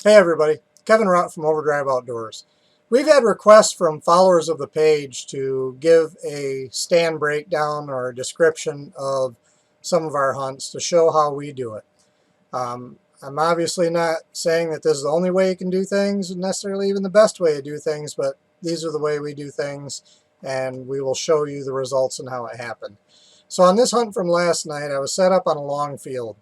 Hey everybody, Kevin Rott from Overdrive Outdoors. We've had requests from followers of the page to give a stand breakdown or a description of some of our hunts to show how we do it. I'm obviously not saying that this is the only way you can do things, necessarily even the best way to do things, but these are the way we do things, and we will show you the results and how it happened. So on this hunt from last night, I was set up on a long field.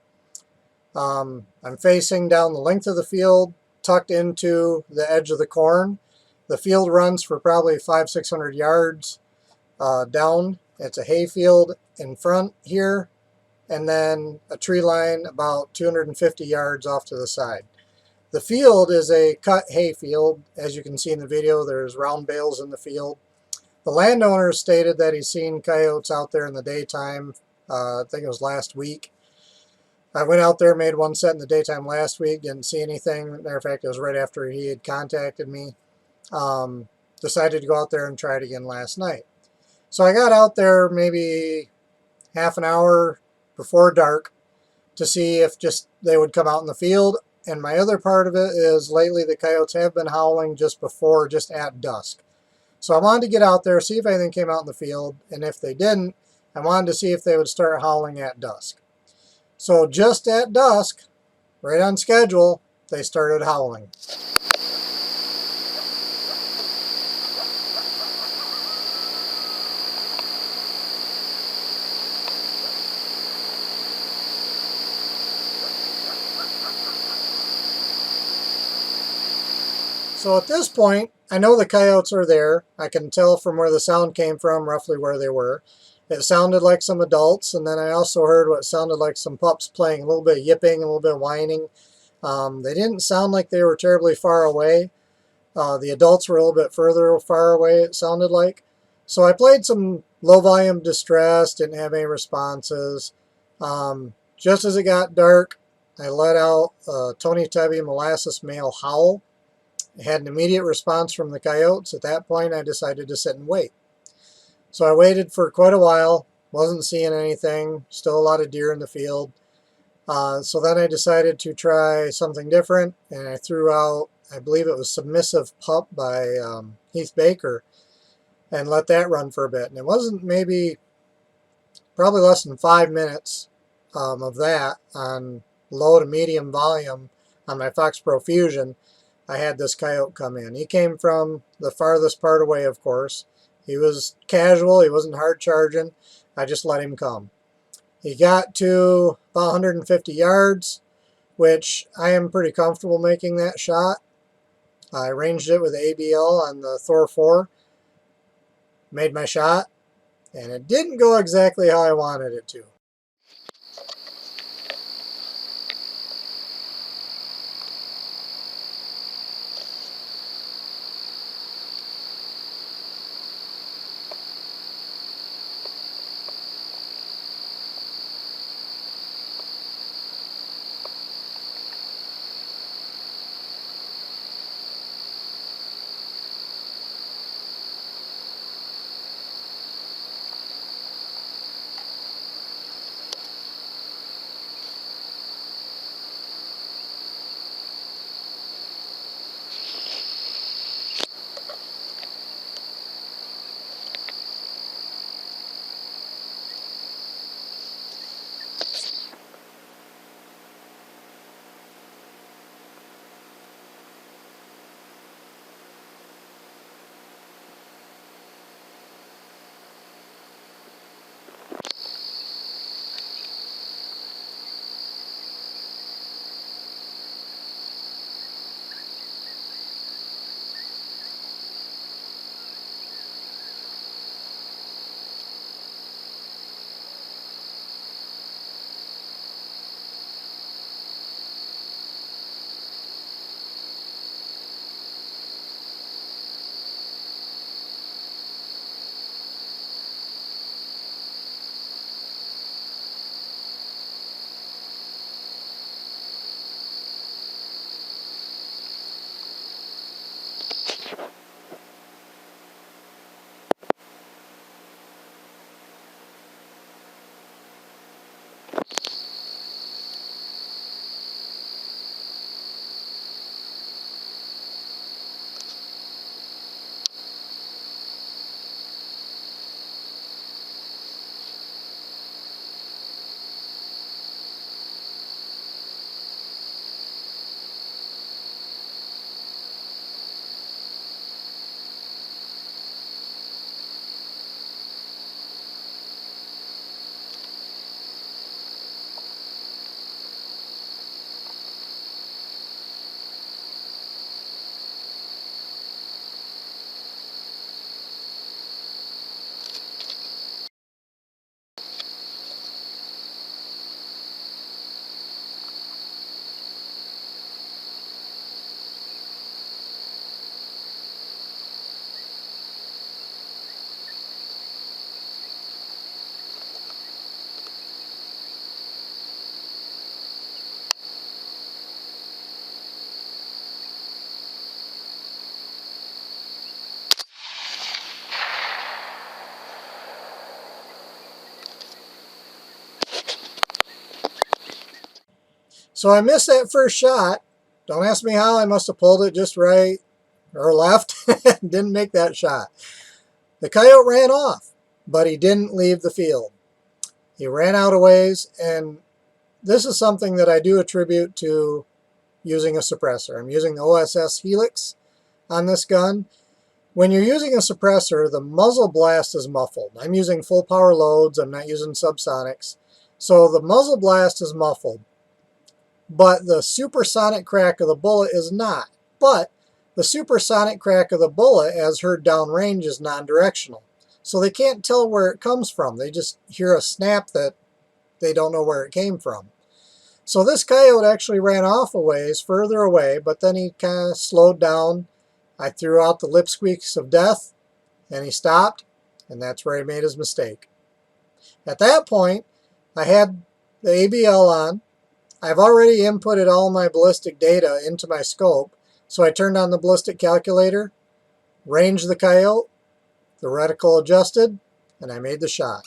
I'm facing down the length of the field, tucked into the edge of the corn. The field runs for probably 500-600 yards down. It's a hay field in front here, and then a tree line about 250 yards off to the side. The field is a cut hay field. As you can see in the video, there's round bales in the field. The landowner stated that he's seen coyotes out there in the daytime. I think it was last week. I went out there, made one set in the daytime last week, didn't see anything. Matter of fact, it was right after he had contacted me. Decided to go out there and try it again last night. So I got out there maybe half an hour before dark to see if just they would come out in the field. And my other part of it is lately the coyotes have been howling just at dusk. So I wanted to get out there, see if anything came out in the field. And if they didn't, I wanted to see if they would start howling at dusk. So just at dusk, right on schedule, they started howling. So at this point, I know the coyotes are there. I can tell from where the sound came from, roughly where they were. It sounded like some adults, and then I also heard what sounded like some pups playing, a little bit of yipping, a little bit of whining. They didn't sound like they were terribly far away. The adults were a little bit far away, it sounded like. So I played some low volume distress, didn't have any responses. Just as it got dark, I let out Tony Tebby molasses male howl. I had an immediate response from the coyotes. At that point, I decided to sit and wait. So I waited for quite a while, wasn't seeing anything, still a lot of deer in the field. So then I decided to try something different, and I threw out, I believe it was Submissive Pup by Heath Baker, and let that run for a bit. And it wasn't probably less than 5 minutes of that on low to medium volume on my Fox Pro Fusion. I had this coyote come in. He came from the farthest part away, of course. He was casual. He wasn't hard charging. I just let him come. He got to about 150 yards, which I am pretty comfortable making that shot. I ranged it with ABL on the Thor 4, made my shot, and it didn't go exactly how I wanted it to. So I missed that first shot. Don't ask me how. I must have pulled it just right or left. Didn't make that shot. The coyote ran off, but he didn't leave the field. He ran out a ways, and this is something that I do attribute to using a suppressor. I'm using the OSS Helix on this gun. When you're using a suppressor, the muzzle blast is muffled. I'm using full power loads. I'm not using subsonics. So the muzzle blast is muffled, but the supersonic crack of the bullet is not. But the supersonic crack of the bullet, as heard downrange, is non-directional. So they can't tell where it comes from. They just hear a snap that they don't know where it came from. So this coyote actually ran off a ways further away, but then he kind of slowed down. I threw out the lip squeaks of death, and he stopped, and that's where he made his mistake. At that point, I had the ABL on. I've already inputted all my ballistic data into my scope, so I turned on the ballistic calculator, ranged the coyote, the reticle adjusted, and I made the shot.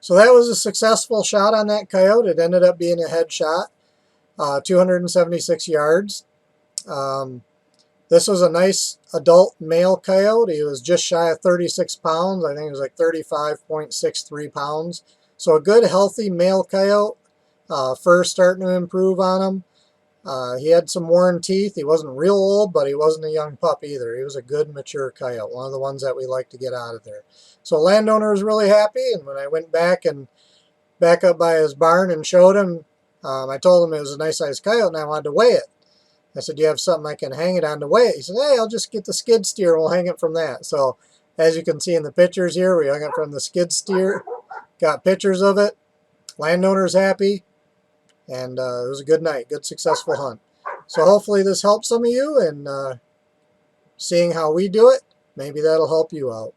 So that was a successful shot on that coyote. It ended up being a headshot, 276 yards. This was a nice adult male coyote. He was just shy of 36 pounds. I think it was like 35.63 pounds. So a good, healthy male coyote. Fur starting to improve on him. He had some worn teeth. He wasn't real old, but he wasn't a young pup either. He was a good, mature coyote, one of the ones that we like to get out of there. So landowner was really happy, and when I went back up by his barn and showed him, I told him it was a nice-sized coyote, and I wanted to weigh it. I said, do you have something I can hang it on to weigh it? He said, hey, I'll just get the skid steer. We'll hang it from that. So as you can see in the pictures here, we hung it from the skid steer. Got pictures of it. Landowner's happy. And it was a good night, good successful hunt. So hopefully this helps some of you, and seeing how we do it, maybe that'll help you out.